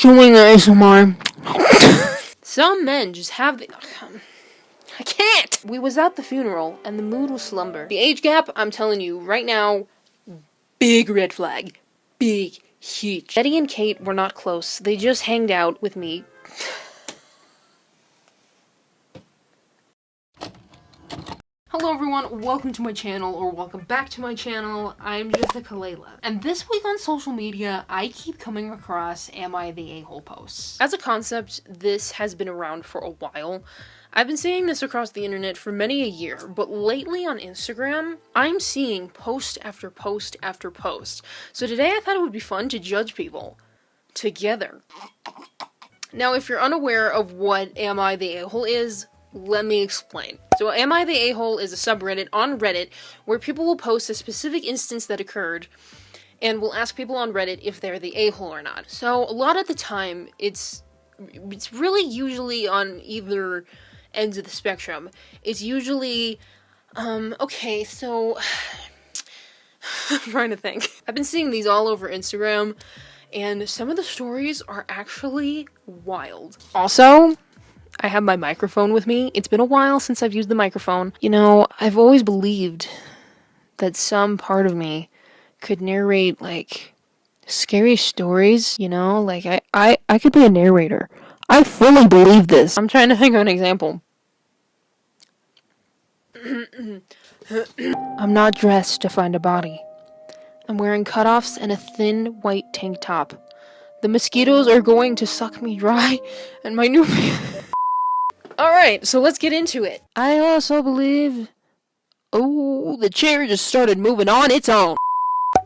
doing ASMR. Some men just have the... I can't! We was at the funeral, and the mood was slumber. The age gap, I'm telling you, right now, big red flag. Big, huge. Betty and Kate were not close. They just hanged out with me. Hello everyone, welcome to my channel, or welcome back to my channel. I'm Jessica Laylah. And this week on social media, I keep coming across Am I the A-hole posts. As a concept, this has been around for a while. I've been seeing this across the internet for many a year, but lately on Instagram, I'm seeing post after post after post. So today I thought it would be fun to judge people together. Now, if you're unaware of what Am I the A-hole is, let me explain. So Am I the A-hole is a subreddit on Reddit where people will post a specific instance that occurred and will ask people on Reddit if they're the a-hole or not. So a lot of the time, it's really usually on either ends of the spectrum. It's usually, okay, so, I'm trying to think. I've been seeing these all over Instagram, and some of the stories are actually wild. Also, I have my microphone with me. It's been a while since I've used the microphone. You know, I've always believed that some part of me could narrate, like, scary stories, you know? Like, I could be a narrator. I fully believe this. I'm trying to think of an example. I'm not dressed to find a body. I'm wearing cutoffs and a thin white tank top. The mosquitoes are going to suck me dry, and my new... Alright, so let's get into it. I also believe... Oh, the chair just started moving on its own.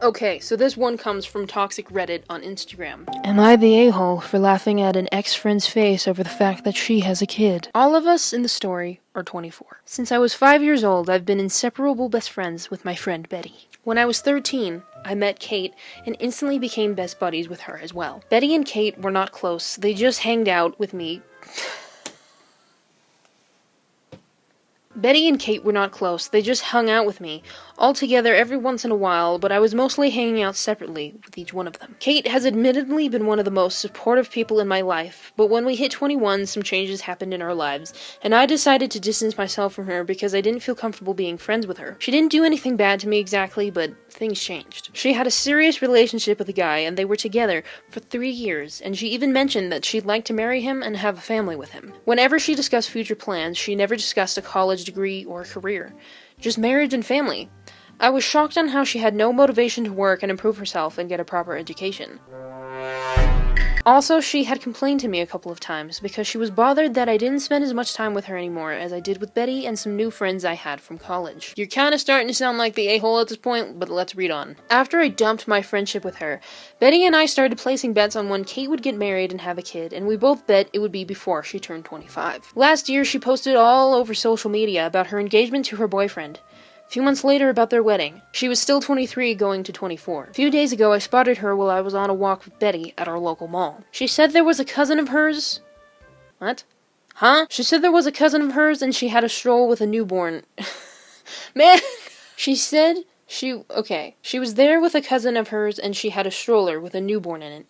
Okay, so this one comes from Toxic Reddit on Instagram. Am I the a-hole for laughing at an ex-friend's face over the fact that she has a kid? All of us in the story are 24. Since I was 5 years old, I've been inseparable best friends with my friend Betty. When I was 13, I met Kate and instantly became best buddies with her as well. Betty and Kate were not close, they just hanged out with me. Betty and Kate were not close, they just hung out with me, all together every once in a while, but I was mostly hanging out separately with each one of them. Kate has admittedly been one of the most supportive people in my life, but when we hit 21, some changes happened in our lives, and I decided to distance myself from her because I didn't feel comfortable being friends with her. She didn't do anything bad to me exactly, but things changed. She had a serious relationship with a guy, and they were together for 3 years, and she even mentioned that she'd like to marry him and have a family with him. Whenever she discussed future plans, she never discussed a college degree or a career, just marriage and family. I was shocked on how she had no motivation to work and improve herself and get a proper education. Also, she had complained to me a couple of times because she was bothered that I didn't spend as much time with her anymore as I did with Betty and some new friends I had from college. You're kinda starting to sound like the a-hole at this point, but let's read on. After I dumped my friendship with her, Betty and I started placing bets on when Kate would get married and have a kid, and we both bet it would be before she turned 25. Last year, she posted all over social media about her engagement to her boyfriend. A few months later, about their wedding. She was still 23 going to 24. A few days ago, I spotted her while I was on a walk with Betty at our local mall. She said there was a cousin of hers... What? Huh? She said there was a cousin of hers and she had a stroll with a newborn... Man! She said okay. She was there with a cousin of hers and she had a stroller with a newborn in it.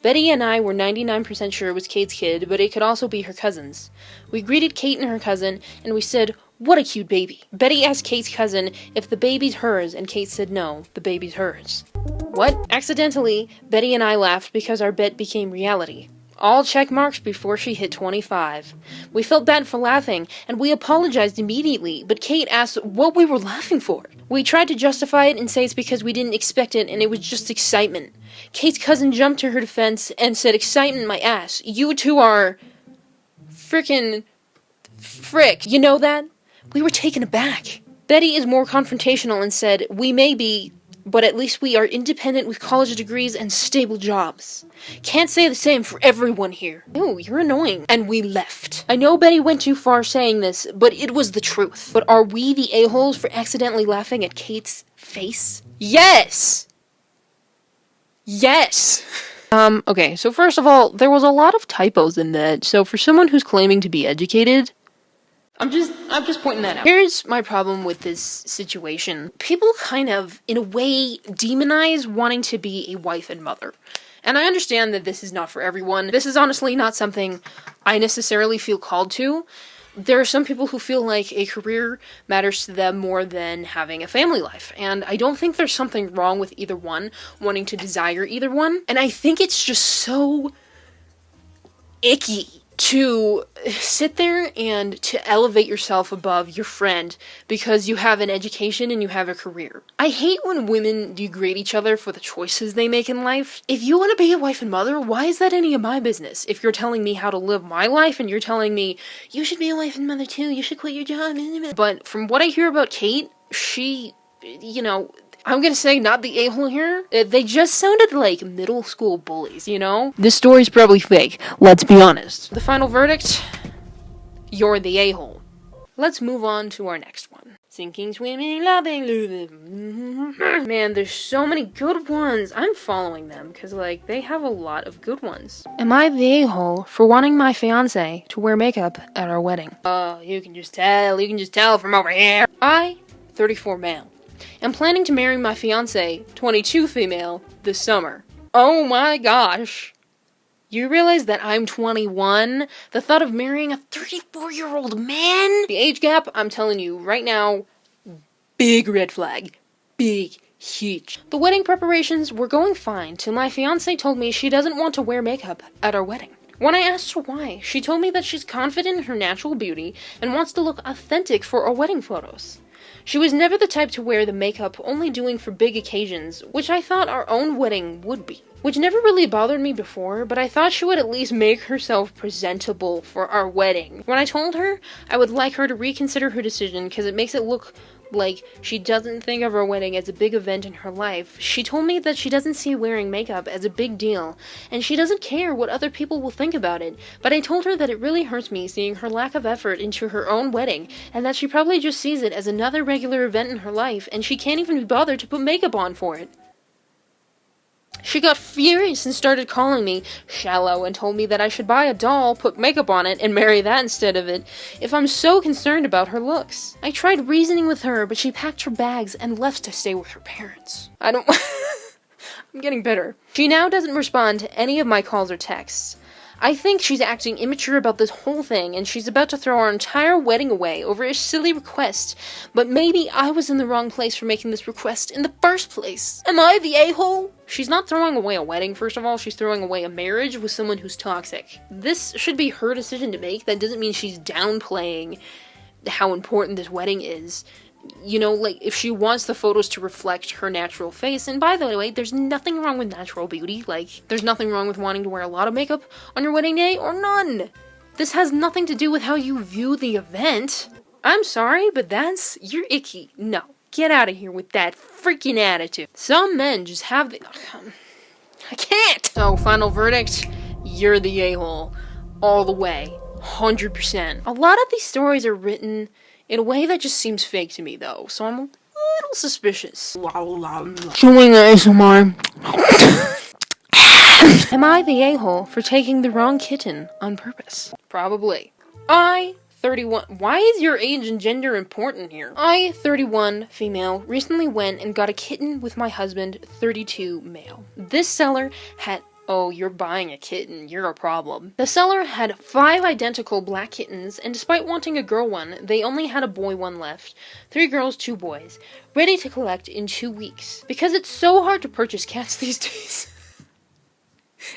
Betty and I were 99% sure it was Kate's kid, but it could also be her cousin's. We greeted Kate and her cousin, and we said, "What a cute baby." Betty asked Kate's cousin if the baby's hers, and Kate said no, the baby's hers. What? Accidentally, Betty and I laughed because our bet became reality. All check marks before she hit 25. We felt bad for laughing, and we apologized immediately, but Kate asked what we were laughing for. We tried to justify it and say it's because we didn't expect it and it was just excitement. Kate's cousin jumped to her defense and said, "Excitement my ass. You two are... frickin'... frick. You know that?" We were taken aback. Betty is more confrontational and said, "We may be, but at least we are independent with college degrees and stable jobs. Can't say the same for everyone here." Ew, you're annoying. And we left. I know Betty went too far saying this, but it was the truth. But are we the a-holes for accidentally laughing at Kate's face? Yes! Yes! Okay, so first of all, there was a lot of typos in that, so for someone who's claiming to be educated, I'm just pointing that out. Here's my problem with this situation. People kind of, in a way, demonize wanting to be a wife and mother. And I understand that this is not for everyone. This is honestly not something I necessarily feel called to. There are some people who feel like a career matters to them more than having a family life, and I don't think there's something wrong with either one, wanting to desire either one, and I think it's just so icky to sit there and to elevate yourself above your friend because you have an education and you have a career. I hate when women degrade each other for the choices they make in life. If you want to be a wife and mother, why is that any of my business? If you're telling me how to live my life and you're telling me, you should be a wife and mother too, you should quit your job. But from what I hear about Kate, she, you know, I'm gonna say not the a-hole here. They just sounded like middle school bullies, you know? This story's probably fake, let's be honest. The final verdict? You're the a-hole. Let's move on to our next one. Sinking, swimming, loving, losing. Man, there's so many good ones. I'm following them, because, like, they have a lot of good ones. Am I the a-hole for wanting my fiancé to wear makeup at our wedding? You can just tell from over here. I, 34 male, am planning to marry my fiancé, 22 female, this summer. Oh my gosh. You realize that I'm 21? The thought of marrying a 34-year-old man? The age gap, I'm telling you right now, big red flag. Big, huge. The wedding preparations were going fine till my fiancé told me she doesn't want to wear makeup at our wedding. When I asked her why, she told me that she's confident in her natural beauty and wants to look authentic for our wedding photos. She was never the type to wear the makeup only doing for big occasions, which I thought our own wedding would be. Which never really bothered me before, but I thought she would at least make herself presentable for our wedding. When I told her I would like her to reconsider her decision because it makes it look like she doesn't think of our wedding as a big event in her life, she told me that she doesn't see wearing makeup as a big deal, and she doesn't care what other people will think about it, but I told her that it really hurts me seeing her lack of effort into her own wedding, and that she probably just sees it as another regular event in her life, and she can't even be bothered to put makeup on for it. She got furious and started calling me shallow and told me that I should buy a doll, put makeup on it, and marry that instead of it, if I'm so concerned about her looks. I tried reasoning with her, but she packed her bags and left to stay with her parents. I'm getting bitter. She now doesn't respond to any of my calls or texts. I think she's acting immature about this whole thing, and she's about to throw our entire wedding away over a silly request, but maybe I was in the wrong place for making this request in the first place. Am I the a-hole? She's not throwing away a wedding, first of all, she's throwing away a marriage with someone who's toxic. This should be her decision to make. That doesn't mean she's downplaying how important this wedding is. You know, like, if she wants the photos to reflect her natural face, and by the way, there's nothing wrong with natural beauty, like, there's nothing wrong with wanting to wear a lot of makeup on your wedding day, or none. This has nothing to do with how you view the event. I'm sorry, but you're icky. No, get out of here with that freaking attitude. Some men just have I can't! So, final verdict, you're the a-hole. All the way. 100%. A lot of these stories are written in a way that just seems fake to me, though, so I'm a little suspicious. Showing ASMR. Am I the a-hole for taking the wrong kitten on purpose? Probably. I, 31. Why is your age and gender important here? I, 31, female, recently went and got a kitten with my husband, 32, male. This seller had... Oh, you're buying a kitten, you're a problem. The seller had 5 identical black kittens, and despite wanting a girl one, they only had a boy one left. 3 girls, 2 boys. Ready to collect in 2 weeks. Because it's so hard to purchase cats these days.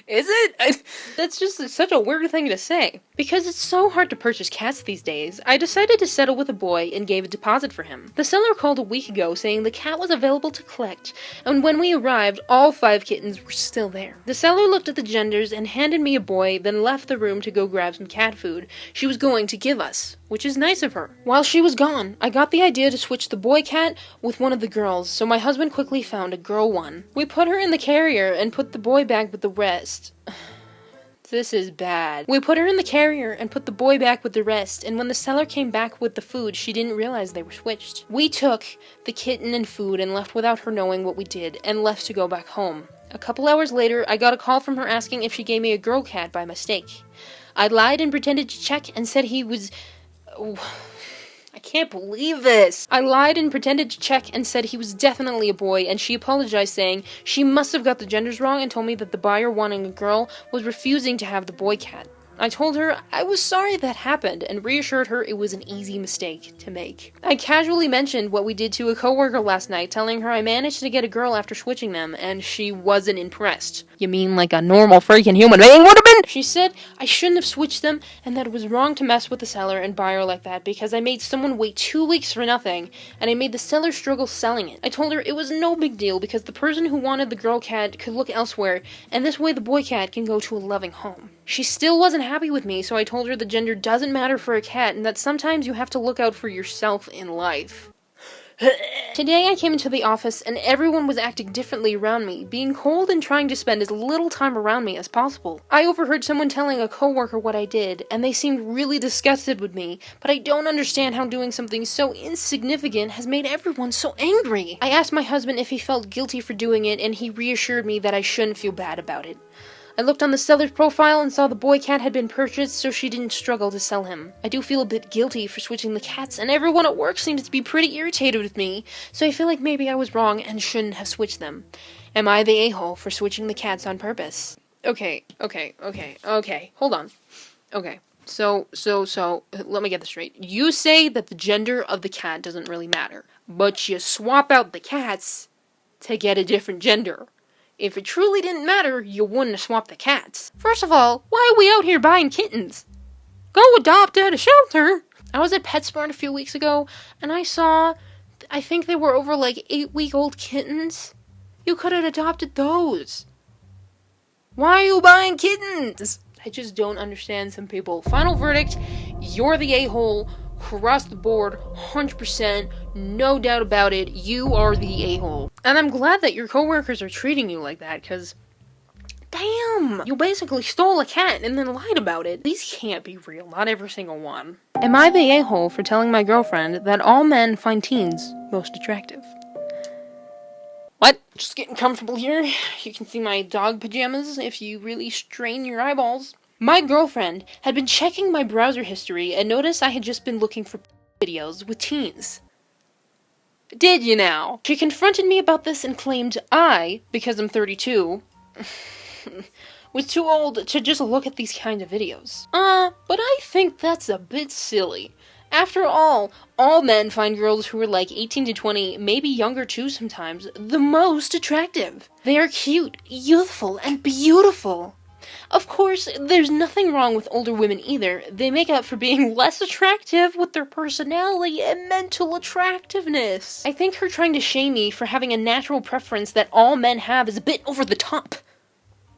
Is it? That's just such a weird thing to say. Because it's so hard to purchase cats these days, I decided to settle with a boy and gave a deposit for him. The seller called a week ago saying the cat was available to collect, and when we arrived, all 5 kittens were still there. The seller looked at the genders and handed me a boy, then left the room to go grab some cat food she was going to give us, which is nice of her. While she was gone, I got the idea to switch the boy cat with one of the girls, so my husband quickly found a girl one. We put her in the carrier and put the boy back with the rest. This is bad. We put her in the carrier and put the boy back with the rest, and when the seller came back with the food, she didn't realize they were switched. We took the kitten and food and left without her knowing what we did, and left to go back home. A couple hours later, I got a call from her asking if she gave me a girl cat by mistake. I lied and pretended to check and said he was... Oh, I I can't believe this. I lied and pretended to check and said he was definitely a boy, and she apologized, saying she must have got the genders wrong and told me that the buyer wanting a girl was refusing to have the boy cat. I told her I was sorry that happened and reassured her it was an easy mistake to make. I casually mentioned what we did to a coworker last night, telling her I managed to get a girl after switching them, and she wasn't impressed. You mean like a normal freaking human being would have been? She said I shouldn't have switched them and that it was wrong to mess with the seller and buyer like that because I made someone wait 2 weeks for nothing and I made the seller struggle selling it. I told her it was no big deal because the person who wanted the girl cat could look elsewhere and this way the boy cat can go to a loving home. She still wasn't happy with me, so I told her the gender doesn't matter for a cat and that sometimes you have to look out for yourself in life. Today I came into the office and everyone was acting differently around me, being cold and trying to spend as little time around me as possible. I overheard someone telling a coworker what I did, and they seemed really disgusted with me, but I don't understand how doing something so insignificant has made everyone so angry. I asked my husband if he felt guilty for doing it, and he reassured me that I shouldn't feel bad about it. I looked on the seller's profile and saw the boy cat had been purchased, so she didn't struggle to sell him. I do feel a bit guilty for switching the cats, and everyone at work seems to be pretty irritated with me, so I feel like maybe I was wrong and shouldn't have switched them. Am I the a-hole for switching the cats on purpose? Okay, hold on. Okay, so, let me get this straight. You say that the gender of the cat doesn't really matter, but you swap out the cats to get a different gender. If it truly didn't matter, you wouldn't have swapped the cats. First of all, why are we out here buying kittens? Go adopt at a shelter. I was at PetSmart a few weeks ago, and I think they were over like 8-week-old kittens. You could have adopted those. Why are you buying kittens? I just don't understand some people. Final verdict, you're the a-hole. Across the board, 100%, no doubt about it, you are the a-hole. And I'm glad that your coworkers are treating you like that, because, damn, you basically stole a cat and then lied about it. These can't be real, not every single one. Am I the a-hole for telling my girlfriend that all men find teens most attractive? What? Just getting comfortable here. You can see my dog pajamas if you really strain your eyeballs. My girlfriend had been checking my browser history and noticed I had just been looking for videos with teens. Did you now? She confronted me about this and claimed I, because I'm 32, was too old to just look at these kind of videos. But I think that's a bit silly. After all men find girls who are like 18 to 20, maybe younger too sometimes, the most attractive. They are cute, youthful, and beautiful. Of course, there's nothing wrong with older women either. They make up for being less attractive with their personality and mental attractiveness. I think her trying to shame me for having a natural preference that all men have is a bit over the top.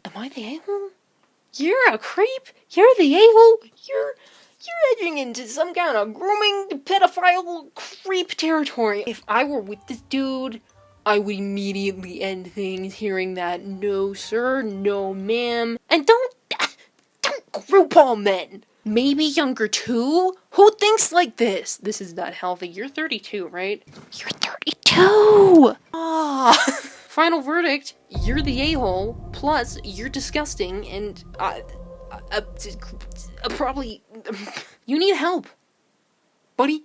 Am I the a-hole? You're a creep? You're the a-hole? You're edging into some kind of grooming pedophile creep territory. If I were with this dude, I would immediately end things hearing that, no sir, no ma'am, and don't group all men. Maybe younger too? Who thinks like this? This is not healthy. You're 32, right? You're 32! Final verdict, you're the a-hole, plus you're disgusting, and probably, you need help. Buddy.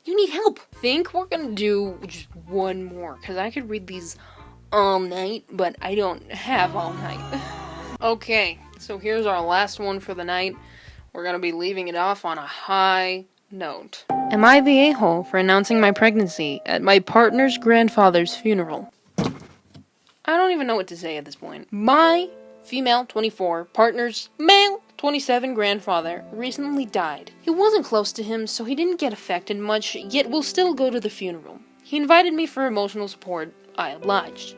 You need help. Think we're gonna do just one more, because I could read these all night, but I don't have all night. Okay, so here's our last one for the night. We're gonna be leaving it off on a high note. Am I the a-hole for announcing my pregnancy at my partner's grandfather's funeral? I don't even know what to say at this point. My female 24 partner's male 27 grandfather recently died. He wasn't close to him, so he didn't get affected much, yet will still go to the funeral. He invited me for emotional support. I obliged.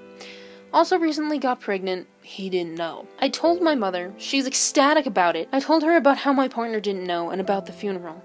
Also recently got pregnant. He didn't know. I told my mother. She's ecstatic about it. I told her about how my partner didn't know and about the funeral.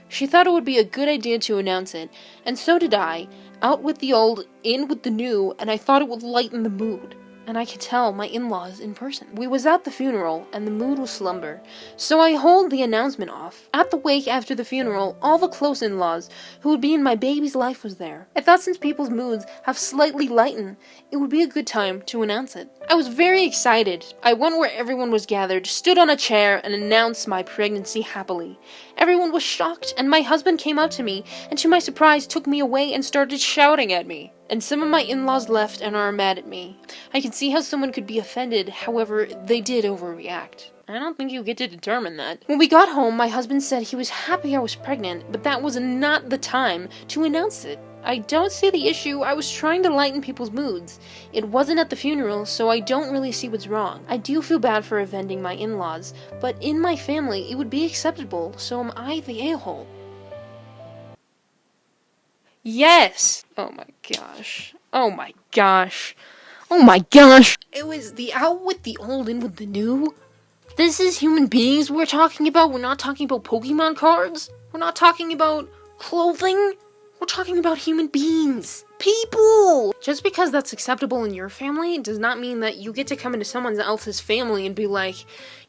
She thought it would be a good idea to announce it, and so did I. Out with the old, in with the new, and I thought it would lighten the mood. and I could tell my in-laws in person. We was at the funeral, and the mood was slumber, so I hold the announcement off. At the wake after the funeral, all the close in-laws who would be in my baby's life was there. I thought since people's moods have slightly lightened, it would be a good time to announce it. I was very excited. I went where everyone was gathered, stood on a chair, and announced my pregnancy happily. Everyone was shocked, and my husband came up to me, and to my surprise took me away and started shouting at me. And some of my in-laws left and are mad at me. I can see how someone could be offended, however, they did overreact. I don't think you get to determine that. When we got home, my husband said he was happy I was pregnant, but that was not the time to announce it. I don't see the issue. I was trying to lighten people's moods. It wasn't at the funeral, so I don't really see what's wrong. I do feel bad for offending my in-laws, but in my family, it would be acceptable, so am I the a-hole? Yes! Oh my gosh. Oh my gosh. Oh my gosh! It was the out with the old in with the new? This is human beings we're talking about? We're not talking about Pokemon cards? We're not talking about clothing? We're talking about human beings. People! Just because that's acceptable in your family does not mean that you get to come into someone else's family and be like,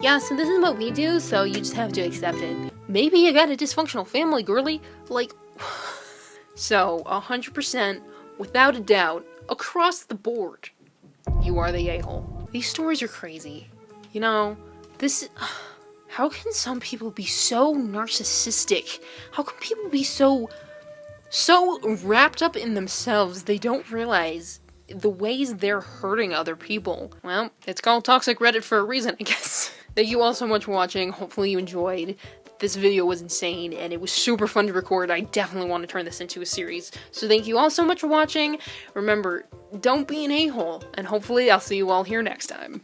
yeah, so this is what we do, so you just have to accept it. Maybe you got a dysfunctional family, girly. Like... So, 100%, without a doubt, across the board, you are the a-hole. These stories are crazy. You know, how can some people be so narcissistic? How can people be so wrapped up in themselves they don't realize the ways they're hurting other people? Well, it's called Toxic Reddit for a reason, I guess. Thank you all so much for watching. Hopefully you enjoyed. This video was insane, and it was super fun to record. I definitely want to turn this into a series. So thank you all so much for watching. Remember, don't be an a-hole, and hopefully I'll see you all here next time.